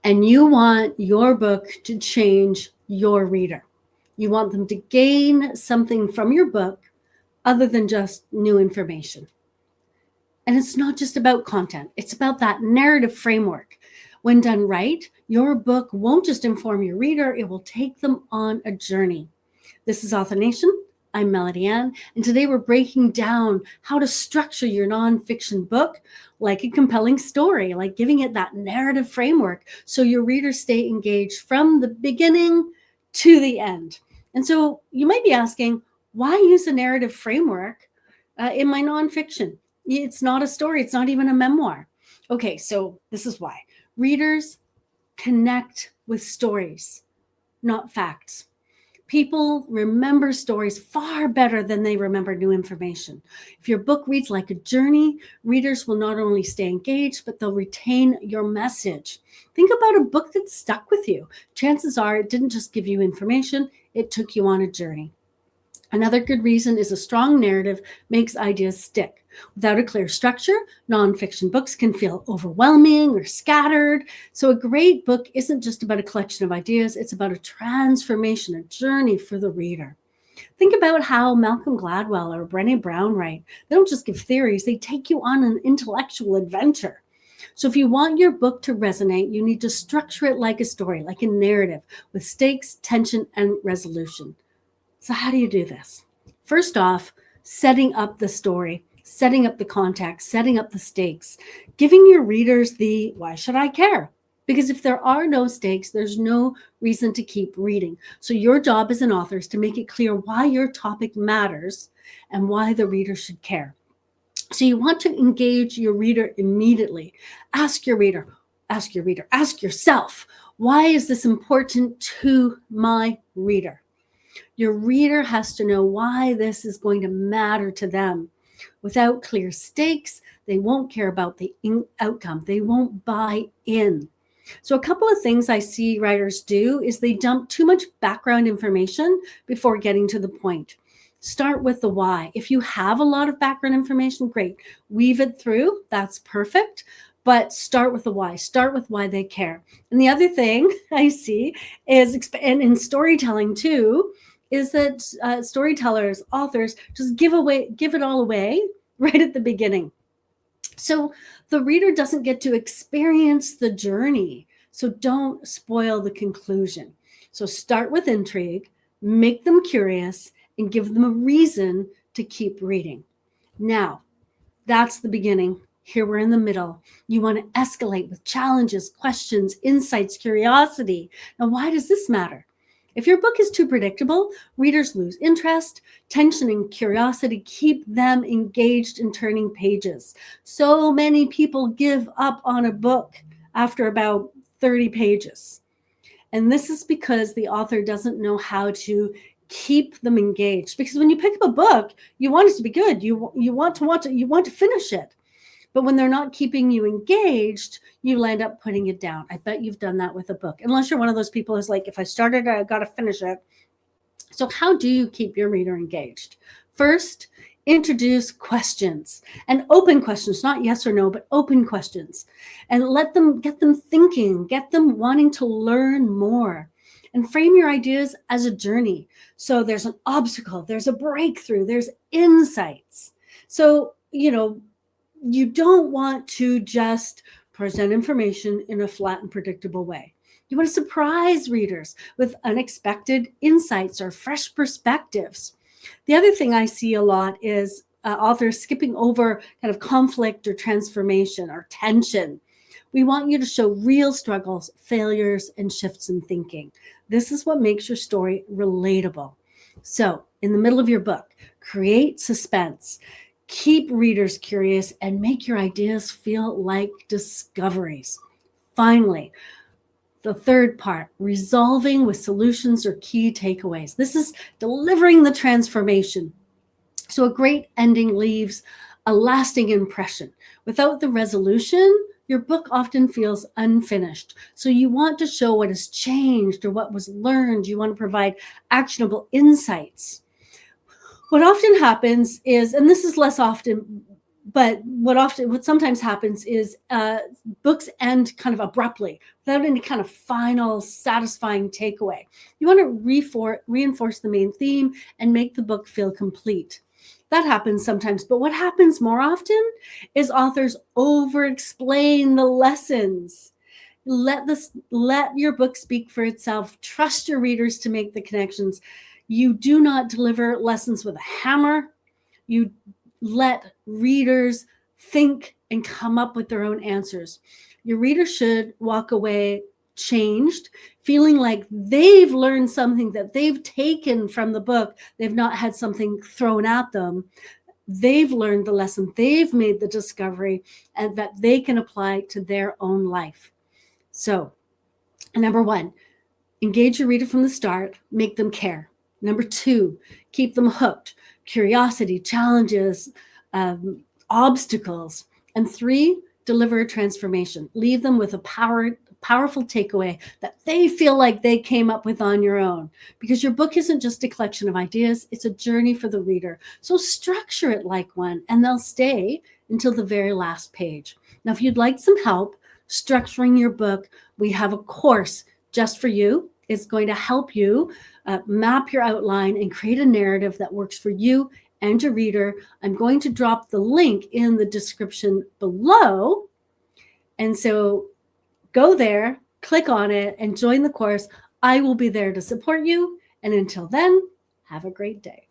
And you want your book to change your reader. You want them to gain something from your book other than just new information. And it's not just about content, it's about that narrative framework. When done right, your book won't just inform your reader, it will take them on a journey. This is Author Nation. I'm Melody Ann, and today we're breaking down how to structure your nonfiction book like a compelling story, like giving it that narrative framework so your readers stay engaged from the beginning to the end. And so you might be asking, why use a narrative framework in my nonfiction? It's not a story, it's not even a memoir. Okay, so this is why. Readers connect with stories, not facts. People remember stories far better than they remember new information. If your book reads like a journey, readers will not only stay engaged, but they'll retain your message. Think about a book that stuck with you. Chances are it didn't just give you information, it took you on a journey. Another good reason is a strong narrative makes ideas stick. Without a clear structure, nonfiction books can feel overwhelming or scattered. So a great book isn't just about a collection of ideas, it's about a transformation, a journey for the reader. Think about how Malcolm Gladwell or Brené Brown write. They don't just give theories, they take you on an intellectual adventure. So if you want your book to resonate, you need to structure it like a story, like a narrative, with stakes, tension, and resolution. So how do you do this? First off, setting up the story, setting up the context, setting up the stakes, giving your readers the why should I care? Because if there are no stakes, there's no reason to keep reading. So your job as an author is to make it clear why your topic matters and why the reader should care. So you want to engage your reader immediately. Ask yourself, why is this important to my reader? Your reader has to know why this is going to matter to them. Without clear stakes, they won't care about the outcome. They won't buy in. So a couple of things I see writers do is they dump too much background information before getting to the point. Start with the why. If you have a lot of background information, great. Weave it through. That's perfect. But start with the why. Start with why they care. And the other thing I see is, and in storytelling too, is that storytellers, authors, just give it all away right at the beginning. So the reader doesn't get to experience the journey. So don't spoil the conclusion. So start with intrigue, make them curious, and give them a reason to keep reading. Now, that's the beginning. Here we're in the middle. You want to escalate with challenges, questions, insights, curiosity. Now, why does this matter? If your book is too predictable, readers lose interest. Tension and curiosity keep them engaged in turning pages. So many people give up on a book after about 30 pages. And this is because the author doesn't know how to keep them engaged. Because when you pick up a book, you want it to be good. You want to finish it. But when they're not keeping you engaged, you'll end up putting it down. I bet you've done that with a book. Unless you're one of those people who's like, if I started it, I got to finish it. So how do you keep your reader engaged? First, introduce questions, and open questions, not yes or no, but open questions. And get them thinking, get them wanting to learn more. And frame your ideas as a journey. So there's an obstacle, there's a breakthrough, there's insights. So, you don't want to just present information in a flat and predictable way. You want to surprise readers with unexpected insights or fresh perspectives. The other thing I see a lot is authors skipping over kind of conflict or transformation or tension. We want you to show real struggles, failures, and shifts in thinking. This is what makes your story relatable. So, in the middle of your book, create suspense. Keep readers curious and make your ideas feel like discoveries. Finally, the third part, resolving with solutions or key takeaways. This is delivering the transformation. So a great ending leaves a lasting impression. Without the resolution, your book often feels unfinished. So you want to show what has changed or what was learned. You want to provide actionable insights. What often happens is, and this is less often, but what sometimes happens is books end kind of abruptly without any kind of final satisfying takeaway. You want to reinforce the main theme and make the book feel complete. That happens sometimes, but what happens more often is authors over explain the lessons. Let your book speak for itself. Trust your readers to make the connections. You do not deliver lessons with a hammer. You let readers think and come up with their own answers. Your reader should walk away changed, feeling like they've learned something that they've taken from the book. They've not had something thrown at them. They've learned the lesson, they've made the discovery, and that they can apply to their own life. So, number one, engage your reader from the start, make them care. Number two, keep them hooked. Curiosity, challenges, obstacles. And three, deliver a transformation. Leave them with a powerful takeaway that they feel like they came up with on your own. Because your book isn't just a collection of ideas, it's a journey for the reader. So structure it like one, and they'll stay until the very last page. Now, if you'd like some help structuring your book, we have a course just for you. It's going to help you map your outline and create a narrative that works for you and your reader. I'm going to drop the link in the description below. And so go there, click on it, and join the course. I will be there to support you. And until then, have a great day.